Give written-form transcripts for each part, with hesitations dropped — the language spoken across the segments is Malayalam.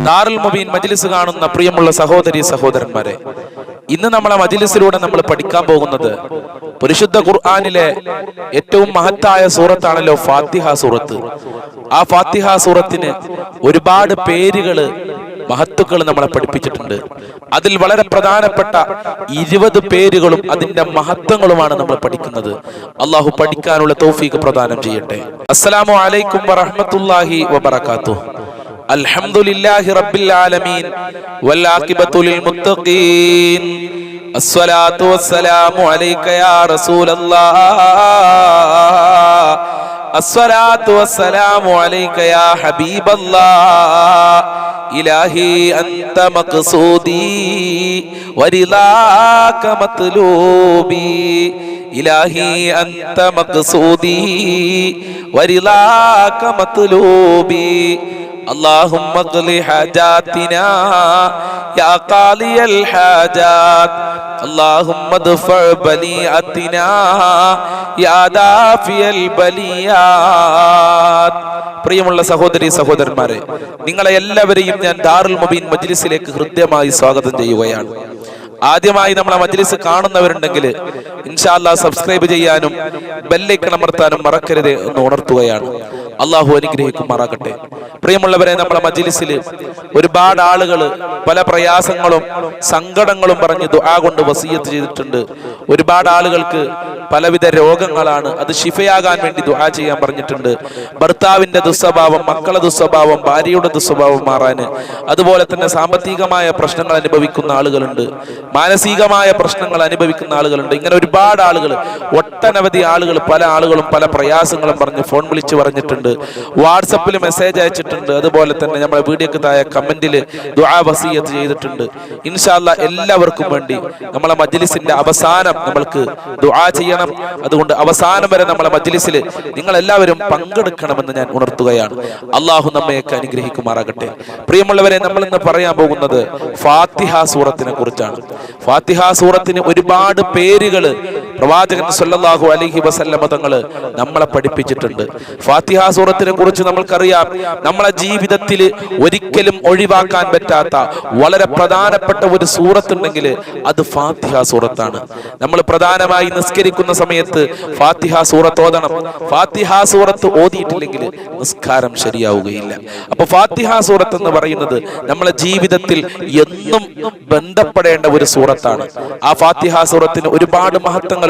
ദാറുൽ മുബീൻ മജ്ലിസ് കാണുന്ന പ്രിയമുള്ള സഹോദരി സഹോദരന്മാരെ, ഇന്ന് നമ്മളെ മജ്ലിസിലൂടെ നമ്മൾ പഠിക്കാൻ പോകുന്നത് പരിശുദ്ധ ഖുർആനിലെ ഏറ്റവും മഹത്തായ സൂറത്താണല്ലോ ഫാത്തിഹ സൂറത്ത്. ആ ഫാത്തിഹ സൂറത്തിന് ഒരുപാട് പേരുകള്, മഹത്തുക്കൾ നമ്മളെ പഠിപ്പിച്ചിട്ടുണ്ട്. അതിൽ വളരെ പ്രധാനപ്പെട്ട 20 പേരുകളും അതിന്റെ മഹത്വങ്ങളുമാണ് നമ്മൾ പഠിക്കുന്നത്. അള്ളാഹു പഠിക്കാനുള്ള തൗഫീഖ് പ്രദാനം ചെയ്യട്ടെ. അസ്സലാമു അലൈക്കും വറഹ്മത്തുള്ളാഹി വബറകാതുഹു. അൽഹംദുലില്ലാഹി റബ്ബിൽ ആലമീൻ വൽ ആഖിബത്തു ലിൽ മുത്തഖീൻ. അസ്സലാത്തു വസ്സലാമു അലൈക യാ റസൂലല്ലാഹ്. അസ്സലാത്തു വസ്സലാമു അലൈക യാ ഹബീബല്ലാഹ്. ഇലാഹി അൻത മഖ്സൂദി വരിളാക മത്ലൂബി. ഇലാഹി അൻത മഖ്സൂദി വരിളാക മത്ലൂബി. اللهم اقض حاجاتنا يا قاضي الحاجات. اللهم ادفع بلياتنا يا دافع البليات. പ്രിയമുള്ള സഹോദരി സഹോദരന്മാരെ, നിങ്ങളെ എല്ലാവരെയും ഞാൻ ദാറുൽ മുബീൻ മജ്ലിസിലേക്ക് ഹൃദ്യമായി സ്വാഗതം ചെയ്യുകയാണ്. ആദ്യമായി നമ്മളെ മജ്ലിസ് കാണുന്നവരുണ്ടെങ്കിൽ ഇൻഷാ അല്ലാഹ് സബ്സ്ക്രൈബ് ചെയ്യാനും ബെല്ലൈക്കൺ അമർത്താനും മറക്കരുത് എന്ന് ഉണർത്തുകയാണ്. അള്ളാഹു അനുഗ്രഹിക്കുമാറാകട്ടെ. പ്രിയമുള്ളവരെ, നമ്മളെ മജ്ലിസിൽ ഒരുപാട് ആളുകൾ പല പ്രയാസങ്ങളും സങ്കടങ്ങളും പറഞ്ഞ് ദുആ കൊണ്ട് വസിയത്ത് ചെയ്തിട്ടുണ്ട്. ഒരുപാട് ആളുകൾക്ക് പലവിധ രോഗങ്ങളാണ്, അത് ശിഫയാകാൻ വേണ്ടി ദുആ ചെയ്യാൻ പറഞ്ഞിട്ടുണ്ട്. ഭർത്താവിന്റെ ദുസ്വഭാവം, മക്കളെ ദുസ്വഭാവം, ഭാര്യയുടെ ദുസ്വഭാവം മാറാന്, അതുപോലെ തന്നെ സാമ്പത്തികമായ പ്രശ്നങ്ങൾ അനുഭവിക്കുന്ന ആളുകളുണ്ട്, മാനസികമായ പ്രശ്നങ്ങൾ അനുഭവിക്കുന്ന ആളുകളുണ്ട്. ഇങ്ങനെ ഒരുപാട് ആളുകൾ, ഒട്ടനവധി ആളുകൾ, പല ആളുകളും പല പ്രയാസങ്ങളും പറഞ്ഞ് ഫോൺ വിളിച്ച് പറഞ്ഞിട്ടുണ്ട്, വാട്സപ്പിൽ മെസ്സേജ് അയച്ചിട്ടുണ്ട്, അതുപോലെ തന്നെ നമ്മുടെ വീഡിയോക്ക് താഴെ കമന്റിൽ ദുആ വസിയത്ത് ചെയ്തിട്ടുണ്ട്. ഇൻഷാ അല്ലാഹ് എല്ലാവർക്കും വേണ്ടി നമ്മളെ മജ്ലിസിന്റെ അവസാനം നമ്മൾക്ക് ദുആ ചെയ്യണം. അതുകൊണ്ട് അവസാനം വരെ നമ്മളെ മജ്ലിസിൽ നിങ്ങൾ എല്ലാവരും പങ്കെടുക്കണമെന്ന് ഞാൻ ഉണർത്തുകയാണ്. അള്ളാഹു നമ്മയൊക്കെ അനുഗ്രഹിക്കുമാറാകട്ടെ. പ്രിയമുള്ളവരെ, നമ്മൾ ഇന്ന് പറയാൻ പോകുന്നത് ഫാത്തിഹ സൂറത്തിനെ കുറിച്ചാണ്. ഫാത്തിഹ സൂറത്തിന് ഒരുപാട് പേരുകൾ പ്രവാചകൻ സല്ലല്ലാഹു അലൈഹി വസല്ലമ തങ്ങൾ നമ്മളെ പഠിപ്പിച്ചിട്ടുണ്ട്. ഫാത്തിഹ സൂറത്തിനെ കുറിച്ച് നമ്മൾക്കറിയാം, നമ്മളെ ജീവിതത്തിൽ ഒരിക്കലും ഒഴിവാക്കാൻ പറ്റാത്ത വളരെ പ്രധാനപ്പെട്ട ഒരു സൂറത്തുണ്ടെങ്കിൽ അത് ഫാത്തിഹ സൂറത്താണ്. നമ്മൾ പ്രധാനമായി നിസ്കരിക്കുന്ന സമയത്ത് ഫാത്തിഹ സൂറത്ത് ഓതണം. ഫാത്തിഹ സൂറത്ത് ഓതിയിട്ടില്ലെങ്കിൽ നിസ്കാരം ശരിയാവുകയില്ല. അപ്പൊ ഫാത്തിഹ സൂറത്ത് എന്ന് പറയുന്നത് നമ്മളെ ജീവിതത്തിൽ എന്നും ബന്ധപ്പെടേണ്ട ഒരു സൂറത്താണ്. ആ ഫാത്തിഹ സൂറത്തിന് ഒരുപാട് മഹത്വങ്ങളുണ്ട്.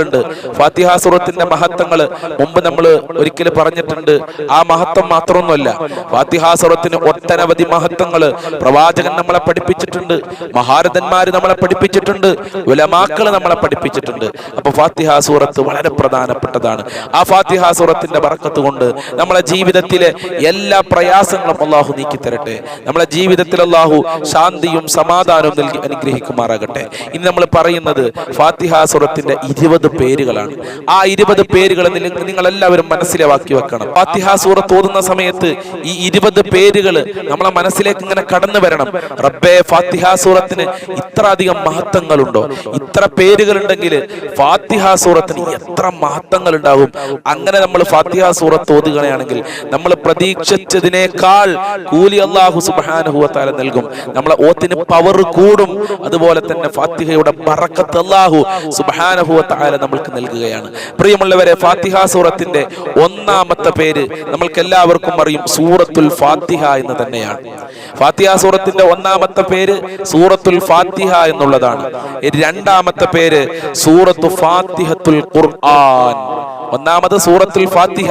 ഫാത്തിഹ സൂറത്തിന്റെ മഹത്വങ്ങൾ മുമ്പ് നമ്മൾ ഒരിക്കൽ പറഞ്ഞിട്ടുണ്ട്. ആ മഹത്വം മാത്രമൊന്നുമല്ല, ഫാത്തിഹ സൂറത്തിന് ഒട്ടനവധി മഹത്വങ്ങള് പ്രവാചകൻ നമ്മളെ പഠിപ്പിച്ചിട്ടുണ്ട്, മഹാരഥന്മാര് നമ്മളെ പഠിപ്പിച്ചിട്ടുണ്ട്, ഉലമാക്കള് നമ്മളെ പഠിപ്പിച്ചിട്ടുണ്ട്. അപ്പൊ ഫാത്തിഹ സൂറത്ത് വളരെ പ്രധാനപ്പെട്ടതാണ്. ആ ഫാത്തിഹ സൂറത്തിന്റെ ബറക്കത്ത് കൊണ്ട് നമ്മളെ ജീവിതത്തിലെ എല്ലാ പ്രയാസങ്ങളും അള്ളാഹു നീക്കി തരട്ടെ. നമ്മളെ ജീവിതത്തിൽ അള്ളാഹു ശാന്തിയും സമാധാനവും നൽകി അനുഗ്രഹിക്കുമാറാകട്ടെ. ഇനി നമ്മൾ പറയുന്നത് ഫാത്തിഹ സൂറത്തിന്റെ 20 പേരുകളാണ്. ആ 20 പേരുകൾ നിങ്ങൾ എല്ലാവരും മനസ്സിലാക്കി വെക്കണം. ഫാത്തിഹ സൂറത്ത് ഓതുന്ന സമയത്ത് ഈ 20 പേരുകൾ നമ്മളെ മനസ്സിലേക്ക് ഇങ്ങനെ കടന്നു വരണം. റബ്ബേ, ഫാത്തിഹ സൂറത്തിന് ഇത്ര അധികം മഹത്വങ്ങളുണ്ടോ? ഇത്ര പേരുകളുണ്ടെങ്കിൽ ഫാത്തിഹ സൂറത്തിന് എത്ര മഹത്വങ്ങൾ ഉണ്ടാവും? അങ്ങനെ നമ്മൾ ഫാത്തിഹ സൂറത്ത് ഓതുകയാണെങ്കിൽ നമ്മൾ പ്രതീക്ഷിച്ചതിനേക്കാൾ കൂലി അല്ലാഹു സുബ്ഹാനഹു വ തആല നൽകും. നമ്മളെ ഓത്തിന് പവർ കൂടും. അതുപോലെ തന്നെ ഫാത്തിഹയുടെ ബറക്കത്ത് അല്ലാഹു സുബ്ഹാനഹു വ തആല നമ്മൾക്ക് നൽകുകയാണ്. പ്രിയമുള്ളവരെ, ഫാത്തിഹ സൂറത്തിന്റെ ഒന്നാമത്തെ പേര് നമ്മൾക്ക് എല്ലാവർക്കും അറിയും, സൂറത്തുൽ ഫാത്തിഹ എന്ന് തന്നെയാണ്. ഫാത്തിഹ സൂറത്തിന്റെ ഒന്നാമത്തെ പേര് സൂറത്തുൽ ഫാത്തിഹ എന്നുള്ളതാണ്. രണ്ടാമത്തെ പേര് സൂറത്തു ഫാത്തിഹത്തുൽ ഖുർആൻ. ഒന്നാമത് സൂറത്തുൽ ഫാത്തിഹ,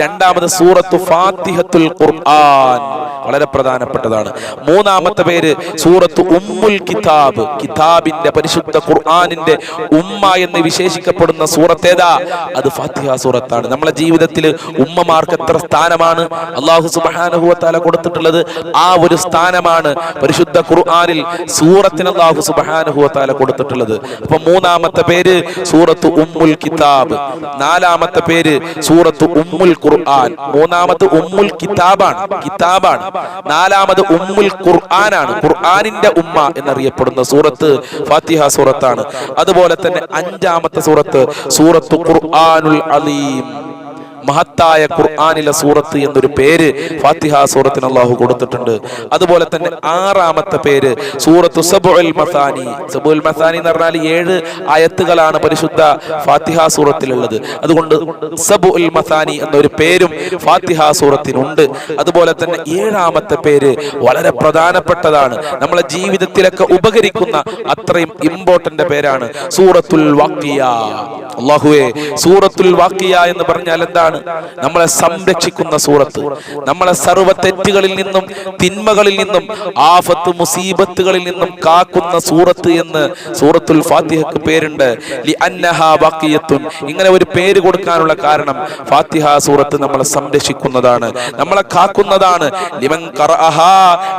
രണ്ടാമത് സൂറത്തു ഫാത്തിഹത്തുൽ ഖുർആൻ, വളരെ പ്രധാനപ്പെട്ടതാണ്. മൂന്നാമത്തെ പേര് സൂറത്തു ഉമ്മുൽ കിതാബ്. കിതാബിന്റെ പരിശുദ്ധ ഖുർആനിന്റെ ഉമ്മ എന്ന് വിശേഷിക്കപ്പെടുന്ന സൂറത്ത് ഏതാ? അത് ഫാത്തിഹ സൂറത്താണ്. നമ്മളെ ജീവിതത്തിൽ ഉമ്മമാർക്ക് എത്ര സ്ഥാനമാണ് അല്ലാഹു സുബ്ഹാനഹു വ തആല കൊടുത്തിട്ടുള്ളത്? ആ ഒരു സ്ഥാനമാണ് പരിശുദ്ധ ഖുർആനിൽ സൂറത്തിന് അല്ലാഹു സുബ്ഹാനഹു വ തആല കൊടുത്തിട്ടുള്ളത്. അപ്പൊ മൂന്നാമത്തെ പേര് സൂറത്തു ഉമ്മുൽ കിതാബ്, നാലാമത്തെ പേര് സൂറത്തു ഉമ്മുൽ ഖുർആൻ. മൂന്നാമത് ഉമ്മുൽ കിതാബാണ്, നാലാമത് ഉമ്മുൽ ഖുർആനാണ്. ഖുർആനിന്റെ ഉമ്മ എന്നറിയപ്പെടുന്ന സൂറത്ത് ഫാത്തിഹ സൂറത്താണ്. അതുപോലെ തന്നെ അഞ്ചാമത്തെ സൂറത്ത് സൂറത്തു ഖുർആനുൽ അലീം, മഹത്തായ ഖുർആനിലെ സൂറത്ത് എന്നൊരു പേര് ഫാത്തിഹ സൂറത്തിന് അല്ലാഹു കൊടുത്തിട്ടുണ്ട്. അതുപോലെ തന്നെ 6ാമത്തെ പേര് സൂറത്തു സബ്ഉൽ മസാനി. സബ്ഉൽ മസാനി എന്ന് പറഞ്ഞാൽ 7 ആയത്തുകളാണ് പരിശുദ്ധ ഫാത്തിഹ സൂറത്തിലുള്ളത്. അതുകൊണ്ട് സബ്ഉൽ മസാനി എന്നൊരു പേരും ഫാത്തിഹ സൂറത്തിനുണ്ട്. അതുപോലെ തന്നെ 7ാമത്തെ പേര് വളരെ പ്രധാനപ്പെട്ടതാണ്, നമ്മളെ ജീവിതത്തിലൊക്കെ ഉപകരിക്കുന്ന അത്രയും ഇമ്പോർട്ടന്റ് പേരാണ് സൂറത്തുൽ വാഖിയ. അല്ലാഹുവേ, സൂറത്തുൽ വാഖിയ എന്ന് പറഞ്ഞാൽ എന്താണ്? നമ്മളെ സംരക്ഷിക്കുന്ന സൂറത്ത്, നമ്മളെ സർവ്വ തെറ്റുകളിൽ നിന്നും തിന്മകളിൽ നിന്നും ആഫത്ത് മുസീബത്തുകളിൽ നിന്നും കാക്കുന്ന സൂറത്ത് എന്ന് സൂറത്തുൽ ഫാത്തിഹക്ക് പേരുണ്ട്. ലിഅന്നഹാ വാഖിയത്തുൻ. ഇങ്ങനെ ഒരു പേര് കൊടുക്കാനുള്ള കാരണം ഫാത്തിഹ സൂറത്ത് നമ്മളെ സംരക്ഷിക്കുന്നതാണ്, നമ്മളെ കാക്കുന്നതാണ്. ലിമൻ ഖറഅഹാ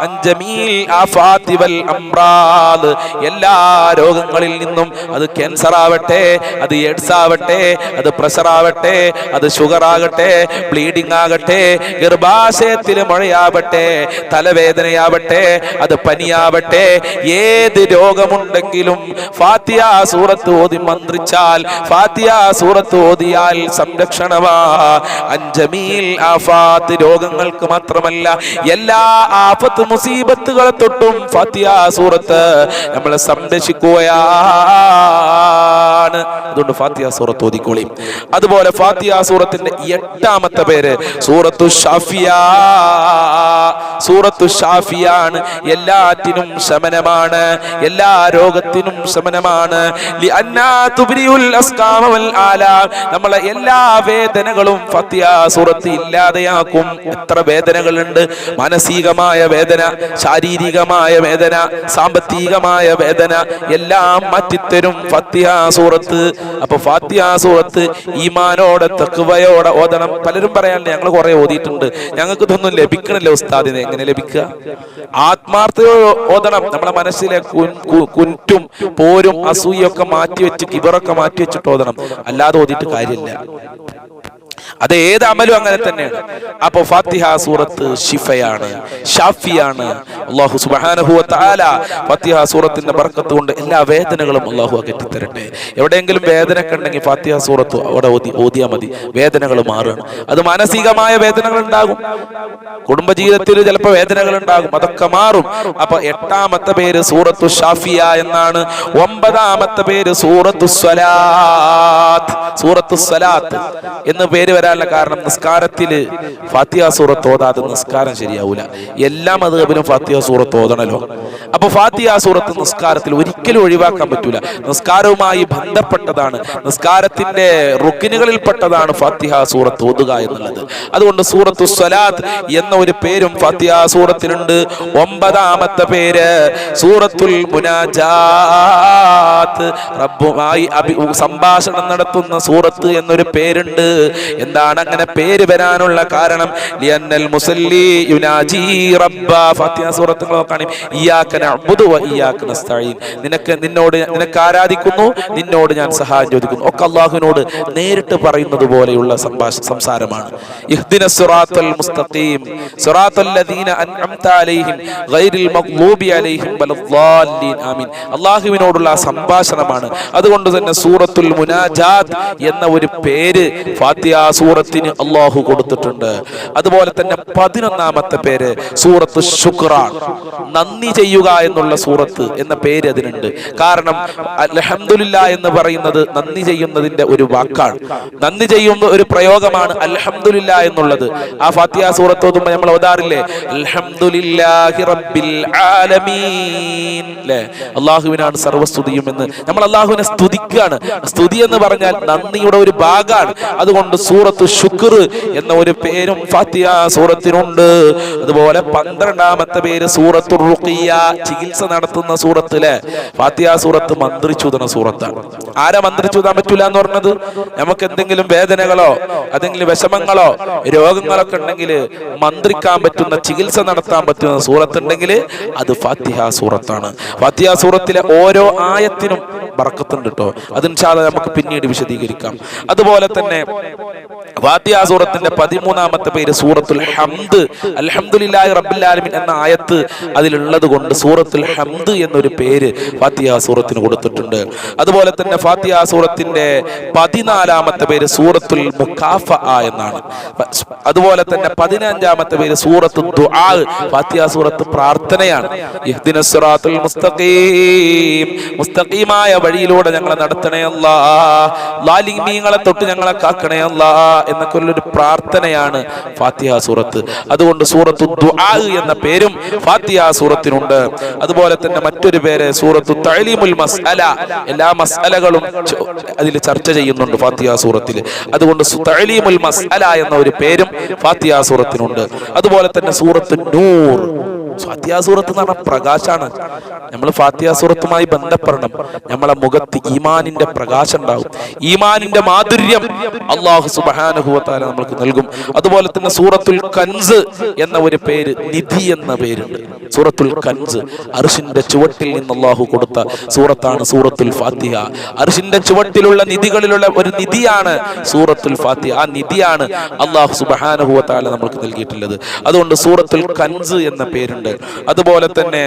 അൻ ജമീൽ ആഫാതി വൽ അംറാദ്. എല്ലാ രോഗങ്ങളിൽ നിന്നും, അത് ക്യാൻസർ ആവട്ടെ, അത് എയ്ഡ്സ് ആവട്ടെ, അത് പ്രഷർ ആവട്ടെ, അത് ഷുഗർ ആകട്ടെ, ബ്ലീഡിംഗ് ആകട്ടെ, ഗർഭാശയത്തിൽ മുഴയാവട്ടെ, തലവേദനയാവട്ടെ, അത് പനിയാവട്ടെ, ഏത് രോഗമുണ്ടെങ്കിലും ഫാത്തിഹ സൂറത്ത് ഓതി മന്ത്രിച്ചാൽ, ഫാത്തിഹ സൂറത്ത് ഓതിയാൽ സംരക്ഷണമാ. അൻജമീൽ ആഫാത്ത്, രോഗങ്ങൾക്ക് മാത്രമല്ല എല്ലാ ആഫത്ത് മുസീബത്തുകളെ തൊട്ടും ഫാത്തിഹ സൂറത്ത് നമ്മളെ സംരക്ഷിക്കുകയാണ്. അതുകൊണ്ട് ഫാത്തിഹ സൂറത്ത് ഓതിക്കോളി. അതുപോലെ ഫാത്തിഹ സൂറത്തിന്റെ 8ാമത്തെ പേര് സൂറത്തു ഷാഫിയ. സൂറത്തു ഷാഫിയാണ്, എല്ലാറ്റിനും ശമനമാണ്, എല്ലാ രോഗത്തിനും ശമനമാണ്. നമ്മളെ എല്ലാ വേദനകളും ഫാത്തിഹ സൂറത്ത് ഇല്ലാതെയാക്കും. എത്ര വേദനകളുണ്ട്! മാനസികമായ വേദന, ശാരീരികമായ വേദന, സാമ്പത്തികമായ വേദന എല്ലാം മാറ്റിത്തരും ഫാത്തിഹ സൂറത്ത്. അപ്പൊ ഫാത്തിഹ സൂറത്ത് ഈമാനോടെ തഖ്വയോടെ ഓതണം. പലരും പറയാനുണ്ട്, ഞങ്ങൾ കുറെ ഓതിയിട്ടുണ്ട്, ഞങ്ങൾക്ക് ഇതൊന്നും ലഭിക്കണില്ല ഉസ്താദിനെ. എങ്ങനെ ലഭിക്കുക? ആത്മാർത്ഥതയോടെ ഓതണം. നമ്മളെ മനസ്സിലെ കുറ്റും പോരും അസൂയൊക്കെ മാറ്റിവെച്ച്, കിബറൊക്കെ മാറ്റിവെച്ചിട്ട് ഓതണം. അല്ലാതെ ഓതിയിട്ട് കാര്യമില്ല. അത് ഏത് അമലും അങ്ങനെ തന്നെയാണ്. അപ്പൊ ഫാത്തിഹ സൂറത്ത് ഷിഫയാണ്, ഷാഫിയാണ്. അല്ലാഹു സുബ്ഹാനഹു വ തആല ഫാത്തിഹ സൂറത്തിന്റെ ബർക്കത്ത് കൊണ്ട് എല്ലാ വേദനകളും അല്ലാഹു അകറ്റി തരട്ടെ. എവിടെയെങ്കിലും വേദനയൊക്കെ ഉണ്ടെങ്കിൽ ഫാത്തിഹ സൂറത്ത് അവിടെ ഓതിയാൽ മതി, വേദനകൾ മാറുകയാണ്. അത് മാനസികമായ വേദനകൾ ഉണ്ടാകും, കുടുംബജീവിതത്തിൽ ചിലപ്പോൾ വേദനകൾ ഉണ്ടാകും, അതൊക്കെ മാറും. അപ്പൊ 8ാമത്തെ പേര് സൂറത്തു ഷാഫിയ എന്നാണ്. 9ാമത്തെ പേര് സൂറത്തു സ്വലാത്ത്. സൂറത്തു സ്വലാത്ത് എന്ന് പേര് വരാനുള്ള കാരണം, നിസ്കാരത്തില് ഫാത്തിഹ സൂറത്ത് ഓതാതെ നിസ്കാരം ശരിയാവൂല. എല്ലാ മദ്ഹബിലും ഫാത്തിഹ സൂറത്ത് ഓതണല്ലോ. അപ്പൊ ഫാത്തിഹ സൂറത്ത് നിസ്കാരത്തിൽ ഒരിക്കലും ഒഴിവാക്കാൻ പറ്റൂല. നിസ്കാരവുമായി ബന്ധപ്പെട്ടതാണ്, നിസ്കാരത്തിന്റെ റുക്നുകളിൽപ്പെട്ടതാണ് ഫാത്തിഹ സൂറത്ത് ഓതുക എന്നുള്ളത്. അതുകൊണ്ട് സൂറത്തു സ്വലാത്ത് എന്ന ഒരു പേരും ഫാത്തിഹ സൂറത്തിനുണ്ട്. 9ാമത്തെ പേര് സൂറത്തുൽ മുനാജാത്ത്. റബ്ബുമായി സംഭാഷണം നടത്തുന്ന സൂറത്ത് എന്നൊരു പേരുണ്ട്. എന്താണ് അങ്ങനെ പേര് വരാനുള്ള കാരണം? ലിയന്നൽ മുസല്ലി യുനാജി റബ്ബ. ഫാത്തിഹ സൂറത്ത് നോക്കുകയാണെങ്കിൽ ഇയ്യാക നഅ്ബുദു വ ഇയ്യാക നസ്തഈൻ. നിനക്ക് ആരാധിക്കുന്നു, നിന്നോട് ഞാൻ സഹായം ചോദിക്കുന്നു. ഒക്കെ അല്ലാഹുവിനോട് നേരിട്ട് പറയുന്നത് പോലെയുള്ള സംസാരമാണ്. ഇഹ്ദിനസ് സിറാത്തൽ മുസ്തഖീം സിറാത്തൽ ലദീന അൻഅംത അലൈഹിം ഗൈറിൽ മഗ്ലൂബി അലൈഹിം വലദ്ദാല്ലീൻ. ആമീൻ. അല്ലാഹുവിനോടുള്ള സംഭാഷണമാണ്. അതുകൊണ്ട് തന്നെ സൂറത്തുൽ മുനാജാത്ത് എന്ന ഒരു പേര് ഫാത്തിഹ സൂറത്തിന് അല്ലാഹു കൊടുത്തിട്ടുണ്ട്. അതുപോലെ തന്നെ 11ാമത്തെ പേര് സൂറത്തു ശുക്റാൻ. നന്ദി ചെയ്യുക എന്നുള്ള സൂറത്ത് എന്ന പേര് അതിനുണ്ട്. കാരണം അൽഹംദുലില്ലാ എന്ന് പറയുന്നത് നന്ദി ചെയ്യുന്നതിന്റെ ഒരു വാക്കാണ്, നന്ദി ചെയ്യുന്ന ഒരു പ്രയോഗമാണ് അൽഹംദുലില്ലാ എന്നുള്ളത്. ആ ഫാത്തിഹ സൂറത്ത് ഓതുമ്പോൾ നമ്മൾ ഓതാറില്ലേ, അൽഹംദുലില്ലാഹി റബ്ബിൽ ആലമീൻ. ല്ലേ, അല്ലാഹുവിനാണ് സർവസ്തുതിയും എന്ന് നമ്മൾ അല്ലാഹുവിനെ സ്തുതിക്കുകയാണ്. സ്തുതി എന്ന് പറഞ്ഞാൽ നന്ദിയുടെ ഒരു ഭാഗമാണ്. അതുകൊണ്ട് സൂറത്തു ശുക്ർ എന്ന ഒരു പേരും ഫാത്തിഹ സൂറത്തിനുണ്ട്. അതുപോലെ 12ാമത്തെ പേര് സൂറത്തു റുഖിയ, ചികിത്സ നടത്തുന്ന സൂറത്തിലെ ഫാത്തിഹ സൂറത്ത് മന്ത്രിച്ചൂതുന്ന സൂറത്താണ്. ആരാ മന്ത്രിച്ചൂതാൻ പറ്റൂല എന്ന് പറഞ്ഞത്? നമുക്ക് എന്തെങ്കിലും വേദനകളോ അതെങ്കിലും വിഷമങ്ങളോ രോഗങ്ങളൊക്കെ ഉണ്ടെങ്കിൽ മന്ത്രിക്കാൻ പറ്റുന്ന, ചികിത്സ നടത്താൻ പറ്റുന്ന സൂറത്ത് ഉണ്ടെങ്കിൽ അത് ഫാത്തിഹ സൂറത്താണ്. ഫാത്തിഹ സൂറത്തിലെ ഓരോ ആയത്തിനും ബർക്കത്തുണ്ട് കേട്ടോ. അത് ഇൻഷാ അല്ലാഹ് നമുക്ക് പിന്നീട് വിശദീകരിക്കാം. അതുപോലെ തന്നെ ഫാത്തിഹ സൂറത്തിന്റെ 13ാമത്തെ പേര് സൂറത്തുൽ ഹംദ്. അൽഹംദുലില്ലാഹി റബ്ബിൽ ആലമീൻ എന്ന ആയത്ത് അതിലുള്ളത് കൊണ്ട് സൂറത്തുൽ ഹംദ് എന്നൊരു പേര് ഫാത്തിഹ സൂറത്തിന് കൊടുത്തിട്ടുണ്ട്. അതുപോലെ തന്നെ ഫാത്തിഹ സൂറത്തിന്റെ 14ാമത്തെ പേര് സൂറത്തുൽ മുകാഫഅ എന്നാണ്. അതുപോലെ തന്നെ 15ാമത്തെ പേര് സൂറത്തു ദുആ. ഫാത്തിഹ സൂറത്ത് പ്രാർത്ഥനയാണ്. ഇഹ്ദിനസ് സിറാത്തുൽ മുസ്തഖീം, മുസ്തഖീമായ വഴിയിലൂടെ ഞങ്ങളെ നടത്തണേ അല്ലാഹ്, ളാലിമീങ്ങളെ തൊട്ട് ഞങ്ങളെ കാക്കണേ അല്ലാഹ് എന്നൊക്കെ ഉള്ളൊരു പ്രാർത്ഥനയാണ് ഫാത്തിഹ സൂറത്ത്. അതുകൊണ്ട് സൂറത്തു ദുആ എന്ന പേരും ഫാത്തിഹ സൂറത്തിനുണ്ട്. അതുപോലെ തന്നെ മറ്റൊരു പേര് സൂറത്തു തഅലീമുൽ മസ്അല. എല്ലാ മസ്അലകളും അതിൽ ചർച്ച ചെയ്യുന്നുണ്ട് ഫാത്തിഹ സൂറത്തിൽ. അതുകൊണ്ട് തഅലീമുൽ മസ്അല എന്ന ഒരു പേരും ഫാത്തിഹ സൂറത്തിനുണ്ട്. അതുപോലെ തന്നെ സൂറത്തു നൂർ. ഫാത്തിഹ സൂറത്ത് എന്ന് പറഞ്ഞാൽ പ്രകാശാണ്. നമ്മൾ ഫാത്തിഹ സൂറത്തുമായി ബന്ധപ്പെടണം. നമ്മളെ മുഖത്ത് ഈമാനിന്റെ പ്രകാശം ഉണ്ടാവും. ഈമാനിന്റെ മാധുര്യം അല്ലാഹു സുബ്ഹാനഹു വ തആല നമുക്ക് നൽകും. അതുപോലെ തന്നെ സൂറത്തുൽ കൻസ് എന്ന ഒരു പേര്, നിധി എന്ന പേരുണ്ട്. സൂറത്തുൽ കൻസ് അർശിന്റെ ചുവട്ടിൽ നിന്ന് അല്ലാഹു കൊടുത്ത സൂറത്താണ് സൂറത്തുൽ ഫാത്തിഹ. അർശിന്റെ ചുവട്ടിലുള്ള നിധികളിലുള്ള ഒരു നിധിയാണ് സൂറത്തുൽ ഫാത്തിഹ. ആ നിധിയാണ് അല്ലാഹു സുബ്ഹാനഹു വ തആല നമുക്ക് നൽകിയിട്ടുള്ളത്. അതുകൊണ്ട് സൂറത്തുൽ കൻസ് എന്ന പേരുണ്ട്. അതുപോലെ തന്നെ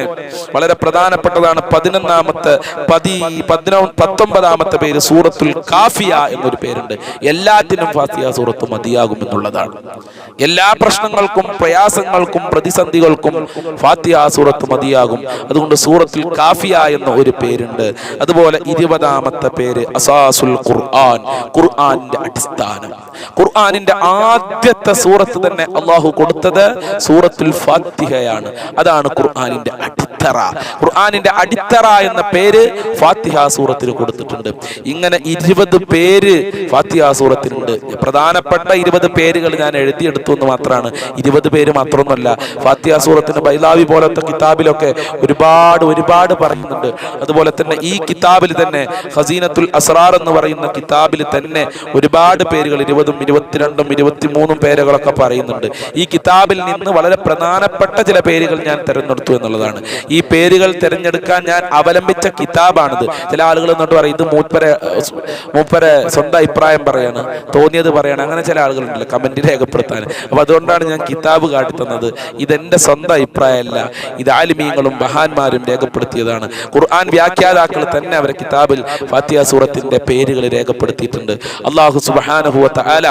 വളരെ പ്രധാനപ്പെട്ടതാണ് 19ാമത്തെ പേര് സൂറത്തുൽ കാഫിയ എന്നൊരു പേരുണ്ട്. എല്ലാറ്റിനും ഫാത്തിഹ സൂറത്ത് മതിയാകും എന്നുള്ളതാണ്. എല്ലാ പ്രശ്നങ്ങൾക്കും പ്രയാസങ്ങൾക്കും പ്രതിസന്ധികൾക്കും ഫാത്തിഹ സൂറത്ത് മതിയാകും. അതുകൊണ്ട് സൂറത്തുൽ കാഫിയ എന്ന ഒരു പേരുണ്ട്. അതുപോലെ 20ാമത്തെ പേര് അസാസുൽ ഖുർആൻ, ഖുർആനിന്റെ അടിസ്ഥാനം. ഖുർആനിന്റെ ആദ്യത്തെ സൂറത്ത് തന്നെ അല്ലാഹു കൊടുത്തത് സൂറത്തുൽ ഫാത്തിഹയാണ്. അതാണ് ഖുർആനിന്റെ അടിത്തറ. ഖുർആനിന്റെ അടിത്തറ എന്ന പേര് ഫാത്തിഹ സൂറത്തിന് കൊടുത്തിട്ടുണ്ട്. ഇങ്ങനെ 20 പേര് ഫാത്തിഹ സൂറത്തിനുണ്ട്. പ്രധാനപ്പെട്ട 20 പേരുകൾ ഞാൻ എഴുതിയെടുത്തു എന്ന് മാത്രമാണ്. 20 പേര് മാത്രമൊന്നുമല്ല. ഫാത്തിഹ സൂറത്തിന് ബൈലാവി പോലത്തെ കിതാബിലൊക്കെ ഒരുപാട് പറയുന്നുണ്ട്. അതുപോലെ തന്നെ ഈ കിതാബിൽ തന്നെ ഖസീനത്തുൽ അസ്റാർ എന്ന് പറയുന്ന കിതാബിൽ തന്നെ ഒരുപാട് പേരുകൾ 20ഉം 22ഉം 23ഉം പേരുകളൊക്കെ പറയുന്നുണ്ട്. ഈ കിതാബിൽ നിന്ന് വളരെ പ്രധാനപ്പെട്ട ചില പേരുകൾ ഞാൻ തിരഞ്ഞെടുത്തു എന്നുള്ളതാണ്. ഈ പേരുകൾ തിരഞ്ഞെടുക്കാൻ ഞാൻ അവലംബിച്ച കിതാബാണിത്. ചില ആളുകൾ എന്നിട്ട് പറയും ഇത് മൂപ്പരെ സ്വന്തം അഭിപ്രായം പറയാണ്, തോന്നിയത് പറയാണ്. അങ്ങനെ ചില ആളുകളുണ്ടല്ലോ കമന്റ് രേഖപ്പെടുത്താൻ. അപ്പൊ അതുകൊണ്ടാണ് ഞാൻ കിതാബ് കാട്ടിത്തന്നത്. ഇതെന്റെ സ്വന്തം അഭിപ്രായമല്ല, ഇത് ആലിമീങ്ങളും മഹാന്മാരും രേഖപ്പെടുത്തിയതാണ്. ഖുർആൻ വ്യാഖ്യാതാക്കൾ തന്നെ അവരെ കിതാബിൽ ഫാത്തിഹ സൂറത്തിന്റെ പേരുകൾ രേഖപ്പെടുത്തിയിട്ടുണ്ട്. അല്ലാഹു സുബ്ഹാനഹു വ തആല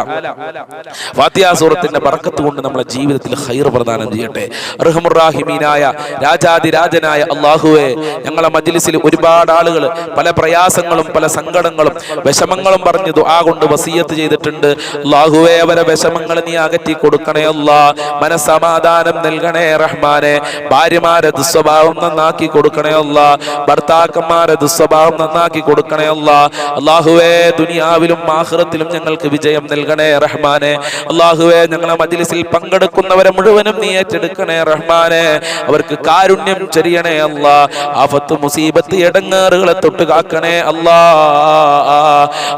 ഫാത്തിഹ സൂറത്തിന്റെ ബർക്കത്ത് കൊണ്ട് നമ്മുടെ ജീവിതത്തിൽ ഖൈർ പ്രദാനം ചെയ്യട്ടെ. അർഹമുർ റഹീമീനായ രാജാതിരാജനായ അല്ലാഹുവേ, ഞങ്ങളെ മജ്ലിസിൽ ഒരുപാട് ആളുകൾ പല പ്രയാസങ്ങളും പല സങ്കടങ്ങളും വിഷമങ്ങളും പറഞ്ഞ് ദുആ കൊണ്ട് വസിയത്ത് ചെയ്തിട്ടുണ്ട്. അല്ലാഹുവേ, അവരെ വിഷമങ്ങൾ നീ അകറ്റി കൊടുക്കണേ അല്ലാ. മനസ്സമാധാനം നൽകണേ റഹ്മാനെ. ഭാര്യമാരെ ദുസ്വഭാവം നന്നാക്കി കൊടുക്കണേ അല്ലാ. ഭർത്താക്കന്മാരെ ദുസ്വഭാവം നന്നാക്കി കൊടുക്കണേ അല്ലാ. അല്ലാഹുവേ, ദുനിയാവിലും ആഖിറത്തിലും ഞങ്ങൾക്ക് വിജയം നൽകണേ റഹ്മാനെ. അല്ലാഹുവേ, ഞങ്ങളെ മജ്ലിസിൽ പങ്കെടുക്കുന്നവരെ മുഴുവനും നീ ഏറ്റെടുക്കണേ റഹ്മാനെ. അവർക്ക് കാരുണ്യം ചൊരിയണേ അല്ലാ. ആഫത്ത് മുസീബത്ത് ഇടങ്ങേറുകളെ തൊട്ട് കാക്കണേ അല്ലാ.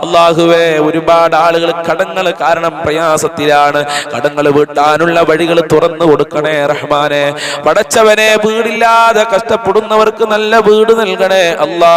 അല്ലാഹുവേ, ഒരുപാട് ആളുകൾ കടങ്ങൾ കാരണം പ്രയാസത്തിലാണ്. കടങ്ങൾ വീട്ടാനുള്ള വഴികൾ തുറന്നു കൊടുക്കണേ റഹ്മാനെ. പടച്ചവനെ, വീടില്ലാതെ കഷ്ടപ്പെടുന്നവർക്ക് നല്ല വീട് നൽകണേ അല്ലാ.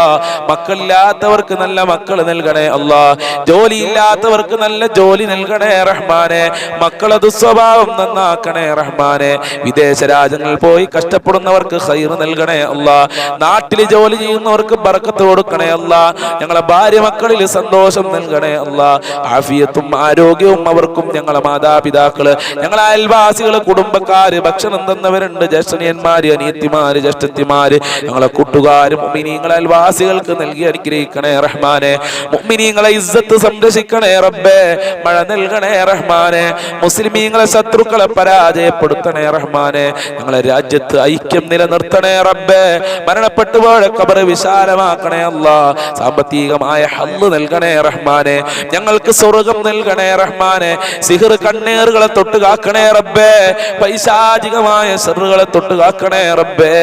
മക്കളില്ലാത്തവർക്ക് നല്ല മക്കൾ നൽകണേ അല്ലാ. ജോലി ഇല്ലാത്തവർക്ക് നല്ല ജോലി നൽകണേ റഹ്മാനെ. മക്കളെ ദുസ്വഭാവം നന്നാക്കണേ റഹ്മാനെ. വിദേശ രാജ്യങ്ങളിൽ പോയി കഷ്ടപ്പെടുന്നവർക്ക് ഖൈർ നൽകണേ അല്ലാ. നാട്ടിൽ ജോലി ചെയ്യുന്നവർക്ക് ബർക്കത്ത് കൊടുക്കണേ അല്ലാ. ഞങ്ങളെ ഭാര്യ മക്കളിൽ സന്തോഷം നൽകണേ അല്ലാ. ആഫിയത്തും ആരോഗ്യവും അവർക്കും, ഞങ്ങളെ മാതാപിതാക്കള്, ഞങ്ങളെ അയൽവാസികള്, കുടുംബക്കാര്, ഭക്ഷണം തന്നവരുണ്ട്, ജ്യേഷ്ഠനിയന്മാര്, അനിയത്തിമാര്, ജ്യേഷ്ഠത്തിമാര്, ഞങ്ങളെ കൂട്ടുകാരും മുഅ്മിനീങ്ങളെ അയൽവാസികൾക്ക് നൽകി അനുഗ്രഹിക്കണേ റഹ്മാനെ. മുഅ്മിനീങ്ങളെ ഇസ്സത്ത് സംരക്ഷിക്കണേ റബ്ബേ. മഴ നൽകണേ റഹ്മാനെ. മുസ്ലിമീങ്ങളെ ശത്രുക്കളെ പരാജയപ്പെടുത്തണേ റഹ്മാനെ. ഞങ്ങളെ രാജ്യത്ത് ഐക്യം നിലനിർത്തണേ റബ്ബേ. മരണപ്പെട്ടു പോയ ഖബർ വിശാലമാക്കണേ അല്ലാ. സാമ്പത്തികമായ ഹല്ല് നൽകണേ റഹ്മാനെ. ഞങ്ങൾക്ക് സ്വർഗ്ഗം നൽകണേ റഹ്മാനെ. സിഹർ കണ്ണേറുകളെ തൊട്ട് കാക്കണേ റബ്ബേ. പൈശാചികമായ ശർറുകളെ തൊട്ട് കാക്കണേ റബ്ബേ.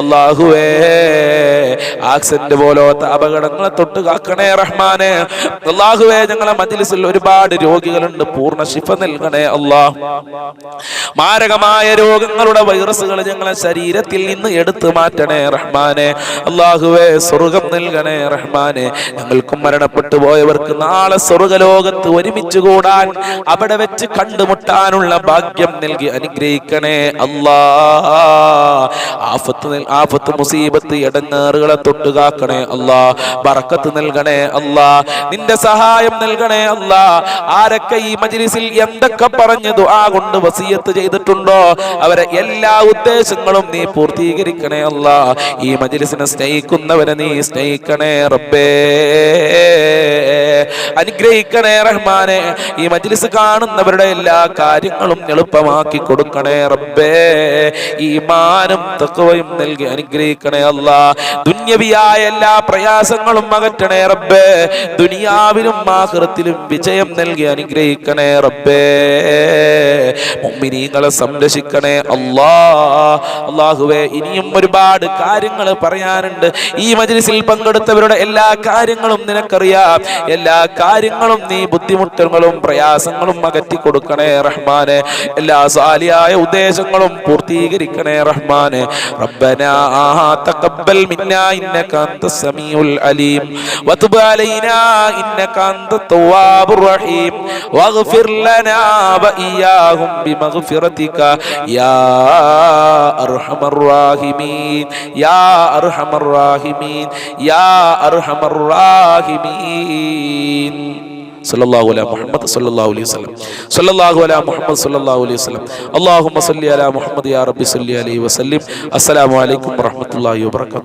അല്ലാഹുവേ, ആക്സിഡന്റ് പോലത്തെ അപകടങ്ങളെ തൊട്ട് കാക്കണേ റഹ്മാനെ. അല്ലാഹുവേ ഞങ്ങളെ മജ്ലിസിൽ ഒരുപാട് രോഗികളുണ്ട്, പൂർണ്ണ ശിഫ നൽകണേ അല്ലാഹ്. മാരകമായ രോഗങ്ങളുടെ വൈറസുകൾ ഞങ്ങളെ ശരീരത്തിൽ നിന്ന് എടുത്തു മാറ്റണേ റഹ്മാനെ. അല്ലാഹുവേ സ്വർഗം നൽകണേ റഹ്മാനെ. ഞങ്ങൾക്കും മരണപ്പെട്ടു പോയവർക്ക് നാളെ സ്വർഗലോകത്ത് ഒരുമിച്ച് കൂടാൻ, അവിടെ വെച്ച് കണ്ടുമുട്ടാനുള്ള ഭാഗ്യം നൽകി അനുഗ്രഹിക്കണേ അല്ലാ. ആഫത്ത് മുസീബത്ത് ഇടങ്ങേറുകളെ തൊട്ട് കാക്കണേ അല്ലാ. ബറക്കത്ത് നൽകണേ അല്ലാ. നിന്റെ സഹായം നൽകണേ അല്ലാ. ആരൊക്കെ ഈ മജ്ലിസിൽ എന്തൊക്കെ പറഞ്ഞു ദുആ കൊണ്ട് വസിയത്ത് ചെയ്തിട്ടുണ്ടോ അവരെ എല്ലാ ഉദ്ദേശങ്ങളും നീ പൂർത്തീകരിക്കണേ അല്ലാ. ഈ മജ്ലിസിനെ സ്നേഹിക്കുന്നവരെ നീ സ്നേഹിക്കണേ റബ്ബേ, അനുഗ്രഹിക്കണേ റഹ്മാനെ. ഈ മജ്ലിസ് കാണുന്നവരുടെ എല്ലാ കാര്യങ്ങളും എളുപ്പമാക്കി കൊടുക്കണേ റബ്ബേ. ഈമാനും തഖ്വയും നൽകി അനുഗ്രഹിക്കണേ അല്ലാ. ദുന്യവിയായ എല്ലാ പ്രയാസങ്ങളും അകറ്റണേ റബ്ബേ. ദുനിയാവിലും ആഖിറത്തിലും വിജയം നൽകി അനുഗ്രഹിക്കണേ റബ്ബേ. മുഅ്മിനീങ്ങളെ സംരക്ഷിക്കണേ അല്ലാ. അല്ലാഹുവേ ഇനിയും ഒരുപാട് കാര്യങ്ങൾ പറയാനുണ്ട്. ഈ മജ്ലിസിൽ പങ്കെടുത്തവരുടെ എല്ലാ കാര്യങ്ങളും നിനക്കറിയാം. എല്ലാ കാര്യങ്ങളും നീ ബുദ്ധിമുട്ടുകളും പ്രയാസങ്ങളും അകറ്റി കൊടുക്കണേ റഹ്മാനെ. എല്ലാ സാലിയായ ഉദ്ദേശങ്ങളും പൂർത്തീകരിക്കണേ റഹ്മാനെ. റബ്ബനാ തഖബ്ബൽ മിന്നാ ഇന്നക അൻതസ് സമീഉൽ അലീം വതുബ് അലൈനാ ഇന്നക അൻതത് തവ്വാബുർ റഹീം വഗ്ഫിർ ലനാ വഇയ്യാഹും ബിമഗ്ഫിറതിക യാ അർഹമർ റഹീമീൻ യാ അർഹമർ റഹീമീൻ യാ അർഹമർ റഹീമീൻ. സല്ലല്ലാഹു അലാ മുഹമ്മദ് സല്ലല്ലാഹു അലൈഹി വസല്ലം. സല്ലല്ലാഹു അലാ മുഹമ്മദ് സല്ലല്ലാഹു അലൈഹി വസല്ലം. അല്ലാഹുമ്മ സല്ലി അലാ മുഹമ്മദ് യാ റബ്ബി സല്ലി അലൈഹി വസല്ലം. അസ്സലാമു അലൈക്കും വറഹ്മത്തുള്ളാഹി വബറകാതുഹു.